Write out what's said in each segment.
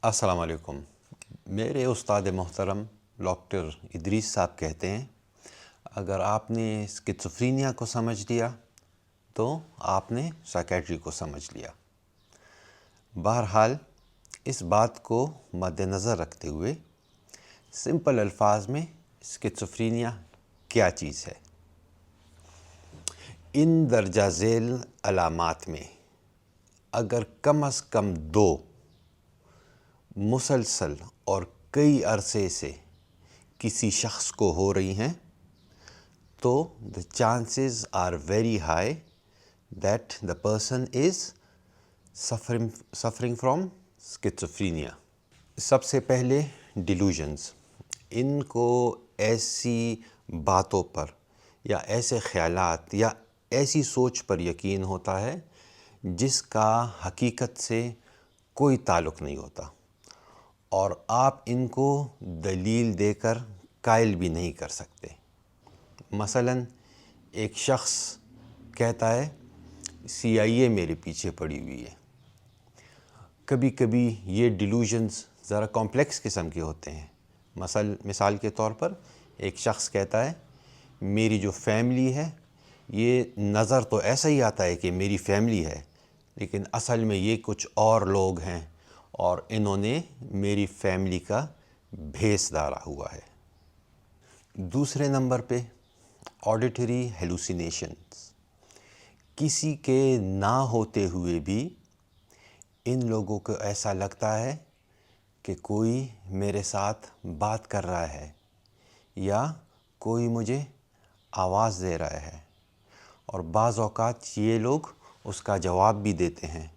अस्सलाम वालेकुम। मेरे उस्ताद मोहतरम डॉक्टर इदरीस साहब कहते हैं, अगर आपने स्किज़ोफ्रेनिया को समझ लिया तो आपने साइकियाट्री को समझ लिया। बहरहाल इस बात को मद्देनज़र रखते हुए सिंपल अल्फाज में स्किज़ोफ्रेनिया क्या चीज़ है। इन दर्जा झेल अलामात में अगर कम अज़ कम 2 मुसलसल और कई अरसे से किसी शख्स को हो रही हैं तो the chances are very high that the person is suffering from schizophrenia. सबसे पहले डिलूजन्स, इनको ऐसी बातों पर या ऐसे ख़यालात या ऐसी सोच पर यकीन होता है जिसका हकीकत से कोई ताल्लुक़ नहीं होता और आप इनको दलील देकर कायल भी नहीं कर सकते। मसलन एक शख्स कहता है CIA मेरे पीछे पड़ी हुई है। कभी कभी ये डिलूजन्स ज़रा कॉम्प्लेक्स किस्म के होते हैं। मिसाल के तौर पर एक शख्स कहता है मेरी जो फैमिली है ये नज़र तो ऐसा ही आता है कि मेरी फैमिली है, लेकिन असल में ये कुछ और लोग हैं और इन्होंने मेरी फैमिली का भेस धारा हुआ है। दूसरे नंबर पे ऑडिटरी हेलुसिनेशंस, किसी के ना होते हुए भी इन लोगों को ऐसा लगता है कि कोई मेरे साथ बात कर रहा है या कोई मुझे आवाज़ दे रहा है, और बाज़ औक़ात ये लोग उसका जवाब भी देते हैं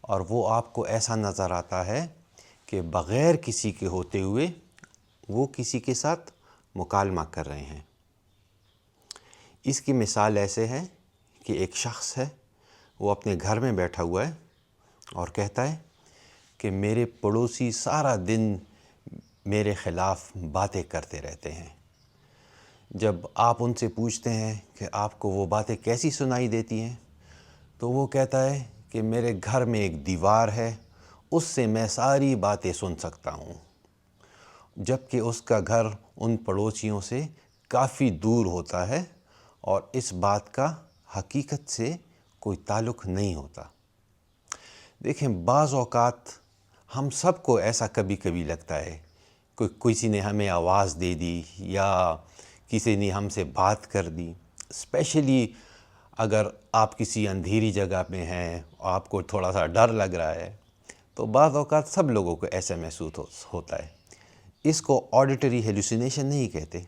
और वो आपको ऐसा नज़र आता है कि बग़ैर किसी के होते हुए वो किसी के साथ मुकालमा कर रहे हैं। इसकी मिसाल ऐसे है कि एक शख्स है, वो अपने घर में बैठा हुआ है और कहता है कि मेरे पड़ोसी सारा दिन मेरे ख़िलाफ़ बातें करते रहते हैं। जब आप उनसे पूछते हैं कि आपको वो बातें कैसी सुनाई देती हैं, तो वो कहता है कि मेरे घर में एक दीवार है, उससे मैं सारी बातें सुन सकता हूँ, जबकि उसका घर उन पड़ोसियों से काफ़ी दूर होता है और इस बात का हकीकत से कोई ताल्लुक़ नहीं होता। देखें, बाज़ औक़ात हम सबको ऐसा कभी कभी लगता है किसी ने हमें आवाज़ दे दी या किसी ने हमसे बात कर दी। स्पेशली अगर आप किसी अंधेरी जगह में हैं, आपको थोड़ा सा डर लग रहा है, तो बाज़ औक़ात सब लोगों को ऐसा महसूस होता है। इसको ऑडिटरी हेलुसिनेशन नहीं कहते,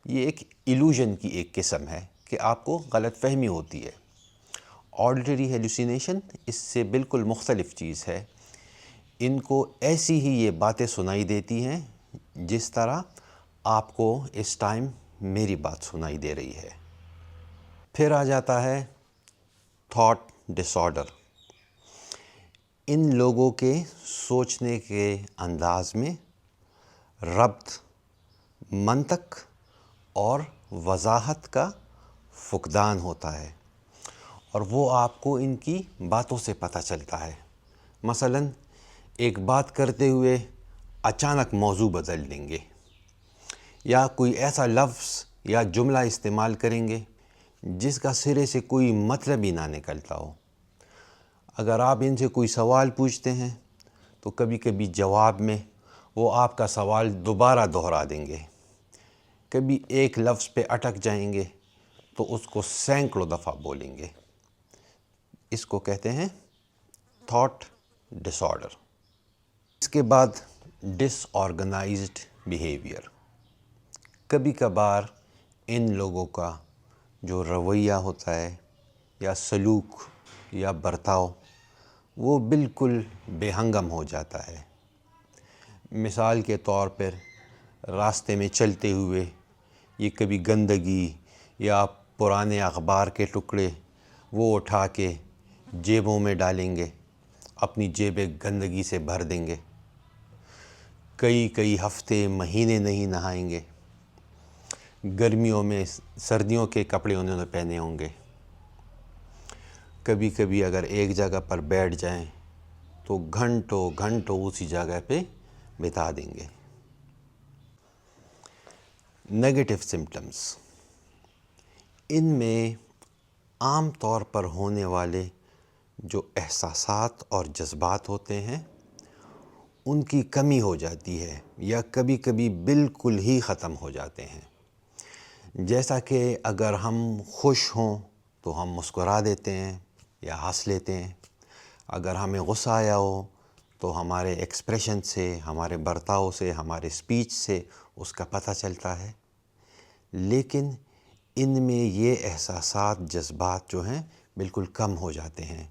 ये एक इल्यूजन की एक किस्म है कि आपको गलतफ़हमी होती है। ऑडिटरी हेलुसिनेशन इससे बिल्कुल मुख्तलिफ़ चीज़ है। इनको ऐसी ही ये बातें सुनाई देती हैं जिस तरह आपको इस टाइम मेरी बात सुनाई दे रही है। फिर आ जाता है थॉट डिसऑर्डर। इन लोगों के सोचने के अंदाज में रब्त, मंतक और वजाहत का फुकदान होता है और वो आपको इनकी बातों से पता चलता है। मसलन एक बात करते हुए अचानक मौजू बदल देंगे या कोई ऐसा लफ्ज़ या जुमला इस्तेमाल करेंगे जिसका सिरे से कोई मतलब ही ना निकलता हो। अगर आप इनसे कोई सवाल पूछते हैं तो कभी कभी जवाब में वो आपका सवाल दोबारा दोहरा देंगे। कभी एक लफ्ज़ पे अटक जाएंगे तो उसको सैकड़ों दफ़ा बोलेंगे। इसको कहते हैं थॉट डिसऑर्डर। इसके बाद डिसऑर्गेनाइज्ड बिहेवियर। कभी कभार इन लोगों का जो रवैया होता है या सलूक या बर्ताव वो बिल्कुल बेहंगम हो जाता है। मिसाल के तौर पर रास्ते में चलते हुए ये कभी गंदगी या पुराने अखबार के टुकड़े वो उठा के जेबों में डालेंगे, अपनी जेबें गंदगी से भर देंगे। कई हफ्ते महीने नहीं नहाएंगे। गर्मियों में सर्दियों के कपड़े उन्होंने पहने होंगे। कभी कभी अगर एक जगह पर बैठ जाएं تو گھنٹوں گھنٹوں اسی جگہ پہ بتا دیں گے۔ نیگیٹو سمپٹمز، ان میں عام طور پر ہونے والے جو احساسات اور جذبات ہوتے ہیں ان کی کمی ہو جاتی ہے یا کبھی کبھی بالکل ہی ختم ہو جاتے ہیں۔ جیسا کہ اگر ہم خوش ہوں تو ہم مسکرا دیتے ہیں یا ہنس لیتے ہیں، اگر ہمیں غصہ آیا ہو تو ہمارے ایکسپریشن سے، ہمارے برتاؤ سے، ہمارے سپیچ سے اس کا پتہ چلتا ہے۔ لیکن ان میں یہ احساسات، جذبات جو ہیں بالکل کم ہو جاتے ہیں،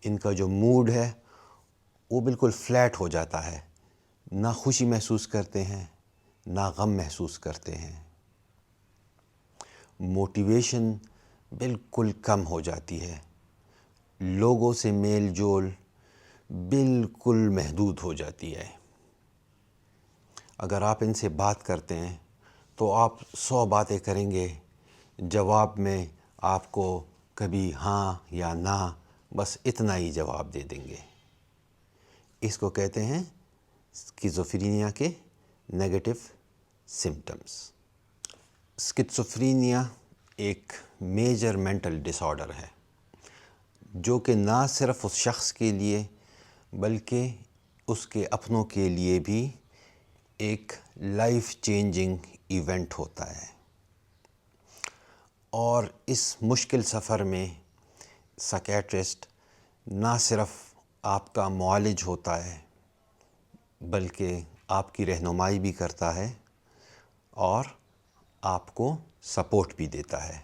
ان کا جو موڈ ہے وہ بالکل فلیٹ ہو جاتا ہے، نہ خوشی محسوس کرتے ہیں نہ غم محسوس کرتے ہیں، موٹیویشن بالکل کم ہو جاتی ہے، لوگوں سے میل جول بالکل محدود ہو جاتی ہے۔ اگر آپ ان سے بات کرتے ہیں تو آپ 100 باتیں کریں گے، جواب میں آپ کو کبھی ہاں یا نہ بس اتنا ہی جواب دے دیں گے۔ اس کو کہتے ہیں اسکیزوفرینیا کے نیگیٹو سمپٹمز۔ اسکیزوفرینیا ایک میجر مینٹل ڈس آرڈر ہے جو کہ نہ صرف اس شخص کے لیے بلکہ اس کے اپنوں کے لیے بھی ایک لائف چینجنگ ایونٹ ہوتا ہے، اور اس مشکل سفر میں سائیکیٹرسٹ نہ صرف آپ کا معالج ہوتا ہے بلکہ آپ کی رہنمائی بھی کرتا ہے اور آپ کو سپورٹ بھی دیتا ہے۔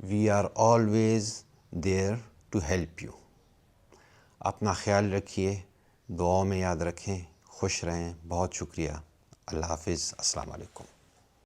We are always there to help you. اپنا خیال رکھیے، دعاؤں میں یاد رکھیں، خوش رہیں۔ بہت شکریہ۔ اللہ حافظ۔ السلام علیکم۔